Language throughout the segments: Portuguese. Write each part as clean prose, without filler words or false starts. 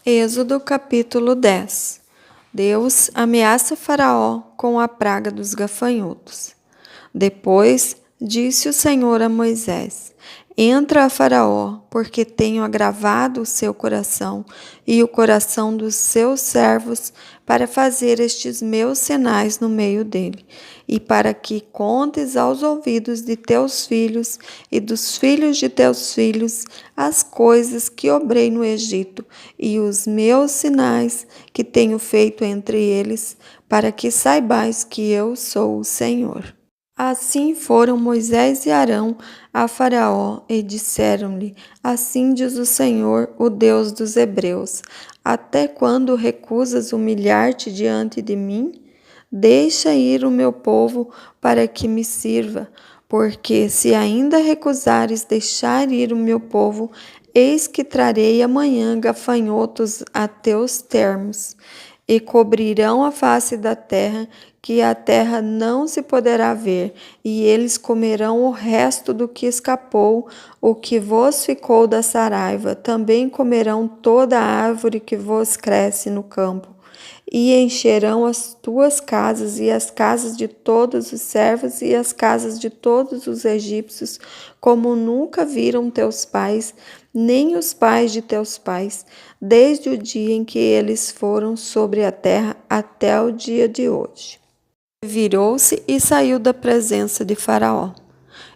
Êxodo capítulo 10. Deus ameaça Faraó com a praga dos gafanhotos. Depois disse o Senhor a Moisés: Entra a Faraó, porque tenho agravado o seu coração e o coração dos seus servos para fazer estes meus sinais no meio dele, e para que contes aos ouvidos de teus filhos e dos filhos de teus filhos as coisas que obrei no Egito e os meus sinais que tenho feito entre eles, para que saibais que eu sou o Senhor. Assim foram Moisés e Arão a Faraó e disseram-lhe: Assim diz o Senhor, o Deus dos Hebreus: Até quando recusas humilhar-te diante de mim? Deixa ir o meu povo para que me sirva, porque se ainda recusares deixar ir o meu povo, eis que trarei amanhã gafanhotos a teus termos, e cobrirão a face da terra, que a terra não se poderá ver, e eles comerão o resto do que escapou, o que vos ficou da saraiva. Também comerão toda a árvore que vos cresce no campo, e encherão as tuas casas e as casas de todos os servos e as casas de todos os egípcios, como nunca viram teus pais, nem os pais de teus pais, desde o dia em que eles foram sobre a terra até o dia de hoje. Virou-se e saiu da presença de Faraó.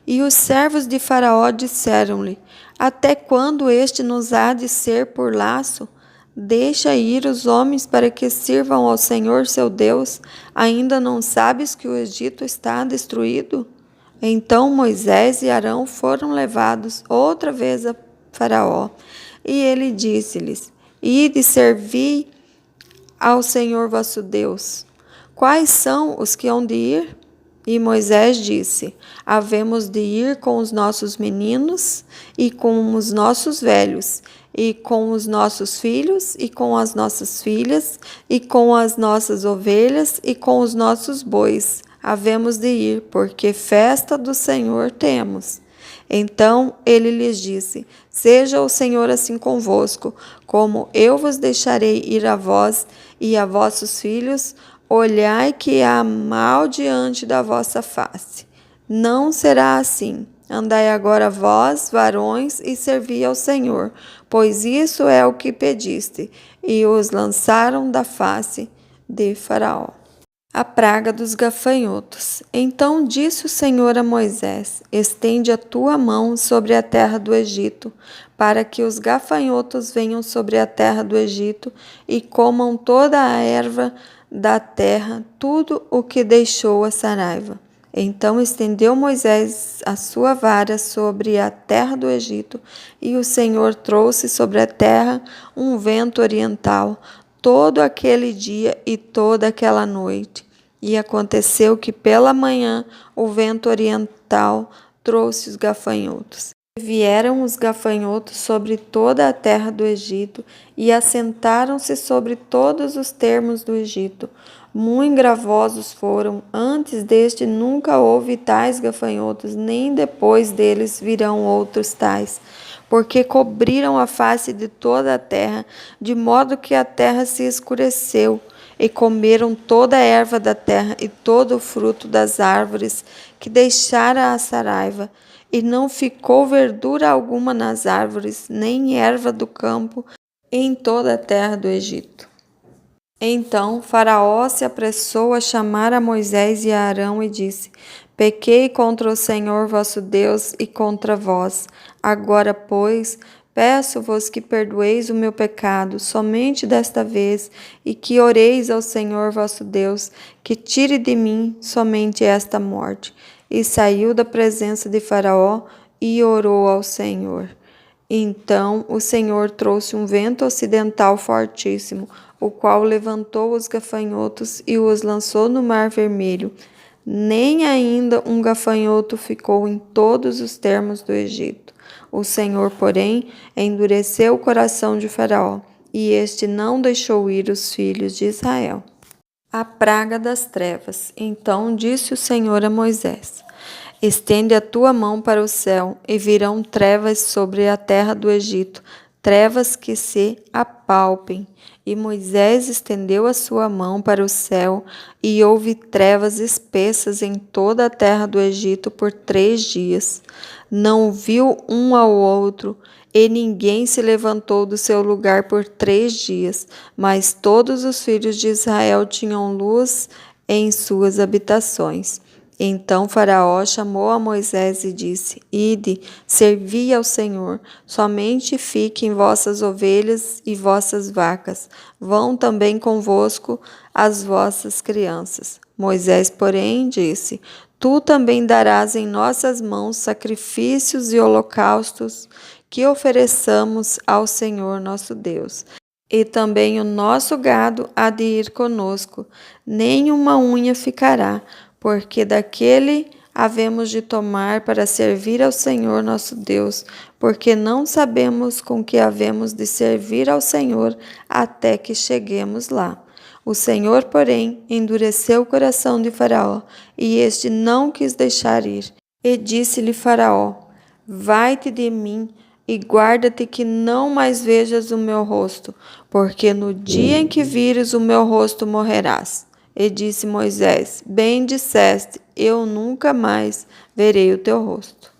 E os servos de Faraó disseram-lhe: Até quando este nos há de ser por laço? Deixa ir os homens para que sirvam ao Senhor seu Deus. Ainda não sabes que o Egito está destruído? Então Moisés e Arão foram levados outra vez a Faraó. E ele disse-lhes: Ide servir ao Senhor vosso Deus. Quais são os que hão de ir? E Moisés disse: Havemos de ir com os nossos meninos e com os nossos velhos, e com os nossos filhos e com as nossas filhas, e com as nossas ovelhas e com os nossos bois. Havemos de ir, porque festa do Senhor temos. Então ele lhes disse: Seja o Senhor assim convosco, como eu vos deixarei ir a vós e a vossos filhos. Olhai que há mal diante da vossa face. Não será assim. Andai agora vós, varões, e servi ao Senhor, pois isso é o que pediste. E os lançaram da face de Faraó. A praga dos gafanhotos. Então disse o Senhor a Moisés: Estende a tua mão sobre a terra do Egito, para que os gafanhotos venham sobre a terra do Egito e comam toda a erva da terra, tudo o que deixou a saraiva. Então estendeu Moisés a sua vara sobre a terra do Egito, e o Senhor trouxe sobre a terra um vento oriental, todo aquele dia e toda aquela noite. E aconteceu que pela manhã o vento oriental trouxe os gafanhotos. Vieram os gafanhotos sobre toda a terra do Egito e assentaram-se sobre todos os termos do Egito. Muito gravosos foram, antes deste nunca houve tais gafanhotos, nem depois deles virão outros tais, porque cobriram a face de toda a terra, de modo que a terra se escureceu, e comeram toda a erva da terra e todo o fruto das árvores que deixara a saraiva, e não ficou verdura alguma nas árvores, nem erva do campo em toda a terra do Egito. Então Faraó se apressou a chamar a Moisés e a Arão e disse: Pequei contra o Senhor vosso Deus e contra vós. Agora, pois, peço-vos que perdoeis o meu pecado somente desta vez, e que oreis ao Senhor vosso Deus, que tire de mim somente esta morte. E saiu da presença de Faraó e orou ao Senhor. Então o Senhor trouxe um vento ocidental fortíssimo, o qual levantou os gafanhotos e os lançou no Mar Vermelho. Nem ainda um gafanhoto ficou em todos os termos do Egito. O Senhor, porém, endureceu o coração de Faraó, e este não deixou ir os filhos de Israel. A praga das trevas. Então disse o Senhor a Moisés: Estende a tua mão para o céu, e virão trevas sobre a terra do Egito, trevas que se apalpem. E Moisés estendeu a sua mão para o céu, e houve trevas espessas em toda a terra do Egito por 3 dias. Não viu um ao outro, e ninguém se levantou do seu lugar por 3 dias, mas todos os filhos de Israel tinham luz em suas habitações. Então Faraó chamou a Moisés e disse: Ide, servi ao Senhor, somente fiquem vossas ovelhas e vossas vacas, vão também convosco as vossas crianças. Moisés, porém, disse: Tu também darás em nossas mãos sacrifícios e holocaustos que ofereçamos ao Senhor nosso Deus. E também o nosso gado há de ir conosco, nem uma unha ficará, porque daquele havemos de tomar para servir ao Senhor nosso Deus, porque não sabemos com que havemos de servir ao Senhor até que cheguemos lá. O Senhor, porém, endureceu o coração de Faraó, e este não quis deixar ir. E disse-lhe Faraó: Vai-te de mim, e guarda-te que não mais vejas o meu rosto, porque no dia em que vires o meu rosto morrerás. E disse Moisés: Bem disseste, eu nunca mais verei o teu rosto.